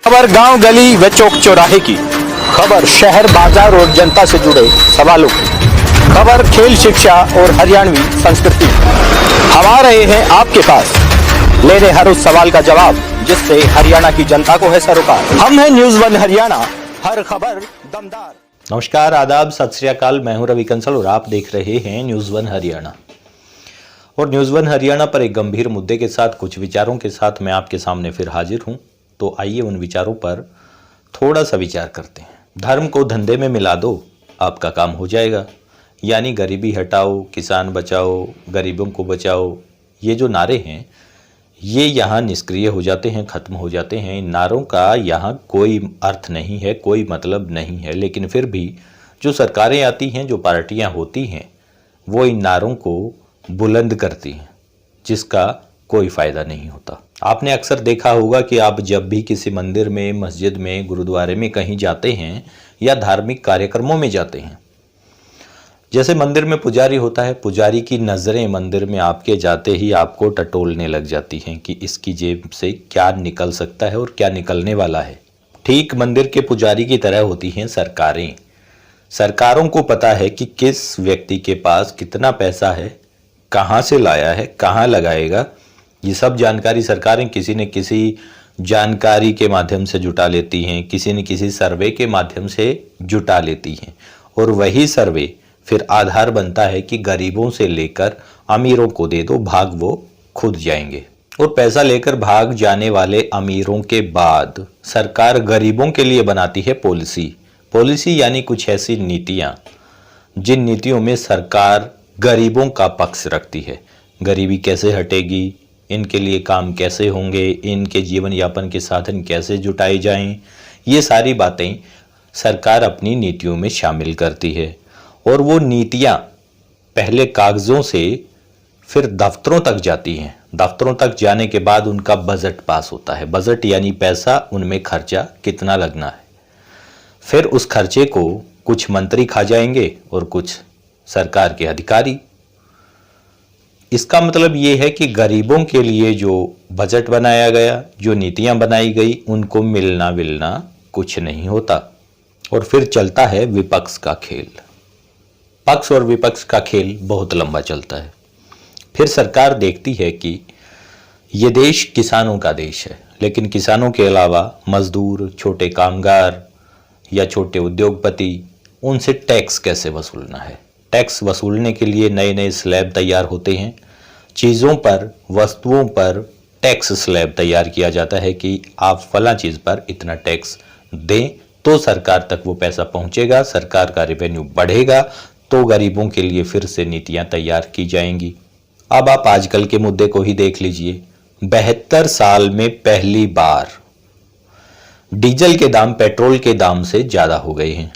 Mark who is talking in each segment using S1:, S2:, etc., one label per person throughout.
S1: खबर गांव गली व चौक चौराहे की, खबर शहर बाजार और जनता से जुड़े सवालों की, खबर खेल शिक्षा और हरियाणवी संस्कृति। हम आ रहे हैं आपके पास लेने हर उस सवाल का जवाब जिससे हरियाणा की जनता को है सरोकार। हम हैं न्यूज़ वन हरियाणा, हर खबर दमदार।
S2: नमस्कार, आदाब, सत श्री अकाल। मैं हूं रवि कंसल और आप देख रहे हैं न्यूज़ वन हरियाणा। और न्यूज़ वन हरियाणा पर एक गंभीर मुद्दे के साथ, कुछ विचारों के साथ मैं आपके सामने फिर हाजिर हूं। तो आइए उन विचारों पर थोड़ा सा विचार करते हैं। धर्म को धंधे में मिला दो, आपका काम हो जाएगा। यानी गरीबी हटाओ, किसान बचाओ, गरीबों को बचाओ, ये जो नारे हैं ये यहाँ निष्क्रिय हो जाते हैं, ख़त्म हो जाते हैं। इन नारों का यहाँ कोई अर्थ नहीं है, कोई मतलब नहीं है। लेकिन फिर भी जो सरकारें आती हैं, जो पार्टियाँ होती हैं, वो इन नारों को बुलंद करती हैं, जिसका कोई फ़ायदा नहीं होता। आपने अक्सर देखा होगा कि आप जब भी किसी मंदिर में, मस्जिद में, गुरुद्वारे में कहीं जाते हैं या धार्मिक कार्यक्रमों में जाते हैं, जैसे मंदिर में पुजारी होता है, पुजारी की नज़रें मंदिर में आपके जाते ही आपको टटोलने लग जाती हैं कि इसकी जेब से क्या निकल सकता है और क्या निकलने वाला है। ठीक मंदिर के पुजारी की तरह होती हैं सरकारें। सरकारों को पता है कि किस व्यक्ति के पास कितना पैसा है, कहाँ से लाया है, कहाँ लगाएगा। ये सब जानकारी सरकारें किसी न किसी जानकारी के माध्यम से जुटा लेती हैं, किसी न किसी सर्वे के माध्यम से जुटा लेती हैं। और वही सर्वे फिर आधार बनता है कि गरीबों से लेकर अमीरों को दे दो, भाग वो खुद जाएंगे। और पैसा लेकर भाग जाने वाले अमीरों के बाद सरकार गरीबों के लिए बनाती है पॉलिसी यानी कुछ ऐसी नीतियां जिन नीतियों में सरकार गरीबों का पक्ष रखती है। गरीबी कैसे हटेगी, इनके लिए काम कैसे होंगे, इनके जीवन यापन के साधन कैसे जुटाए जाएं, ये सारी बातें सरकार अपनी नीतियों में शामिल करती है। और वो नीतियां पहले कागज़ों से फिर दफ्तरों तक जाती हैं। दफ्तरों तक जाने के बाद उनका बजट पास होता है। बजट यानी पैसा, उनमें खर्चा कितना लगना है। फिर उस खर्चे को कुछ मंत्री खा जाएंगे और कुछ सरकार के अधिकारी। इसका मतलब ये है कि गरीबों के लिए जो बजट बनाया गया, जो नीतियां बनाई गई, उनको मिलना विलना कुछ नहीं होता। और फिर चलता है विपक्ष का खेल। पक्ष और विपक्ष का खेल बहुत लंबा चलता है। फिर सरकार देखती है कि ये देश किसानों का देश है, लेकिन किसानों के अलावा मजदूर, छोटे कामगार या छोटे उद्योगपति, उनसे टैक्स कैसे वसूलना है। टैक्स वसूलने के लिए नए नए स्लैब तैयार होते हैं। चीज़ों पर, वस्तुओं पर टैक्स स्लैब तैयार किया जाता है कि आप फला चीज़ पर इतना टैक्स दें तो सरकार तक वो पैसा पहुंचेगा, सरकार का रेवेन्यू बढ़ेगा, तो गरीबों के लिए फिर से नीतियां तैयार की जाएंगी। अब आप आजकल के मुद्दे को ही देख लीजिए। 72 साल में पहली बार डीजल के दाम पेट्रोल के दाम से ज़्यादा हो गए हैं।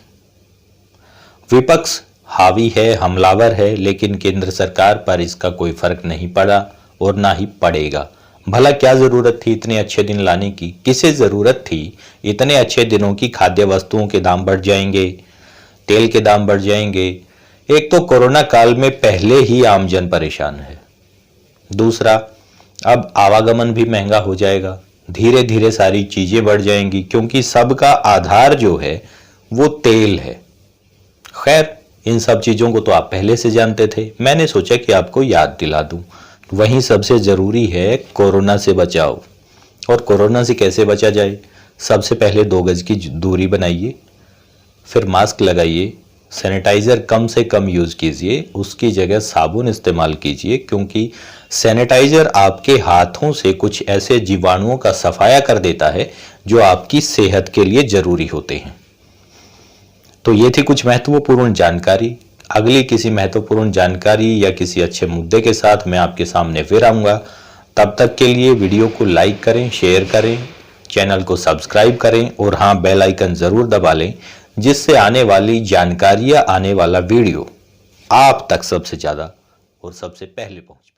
S2: विपक्ष हावी है, हमलावर है, लेकिन केंद्र सरकार पर इसका कोई फर्क नहीं पड़ा और ना ही पड़ेगा। भला क्या ज़रूरत थी इतने अच्छे दिन लाने की? किसे ज़रूरत थी इतने अच्छे दिनों की? खाद्य वस्तुओं के दाम बढ़ जाएंगे, तेल के दाम बढ़ जाएंगे। एक तो कोरोना काल में पहले ही आमजन परेशान है, दूसरा अब आवागमन भी महंगा हो जाएगा, धीरे धीरे सारी चीज़ें बढ़ जाएंगी, क्योंकि सबका आधार जो है वो तेल है। खैर, इन सब चीज़ों को तो आप पहले से जानते थे, मैंने सोचा कि आपको याद दिला दूं। वहीं सबसे ज़रूरी है कोरोना से बचाव। और कोरोना से कैसे बचा जाए? सबसे पहले 2 गज की दूरी बनाइए, फिर मास्क लगाइए, सैनिटाइज़र कम से कम यूज़ कीजिए, उसकी जगह साबुन इस्तेमाल कीजिए, क्योंकि सैनिटाइज़र आपके हाथों से कुछ ऐसे जीवाणुओं का सफाया कर देता है जो आपकी सेहत के लिए ज़रूरी होते हैं। तो ये थी कुछ महत्वपूर्ण जानकारी। अगली किसी महत्वपूर्ण जानकारी या किसी अच्छे मुद्दे के साथ मैं आपके सामने फिर आऊँगा। तब तक के लिए वीडियो को लाइक करें, शेयर करें, चैनल को सब्सक्राइब करें और हाँ, बेल आइकन ज़रूर दबा लें, जिससे आने वाली जानकारी या आने वाला वीडियो आप तक सबसे ज़्यादा और सबसे पहले पहुँचे।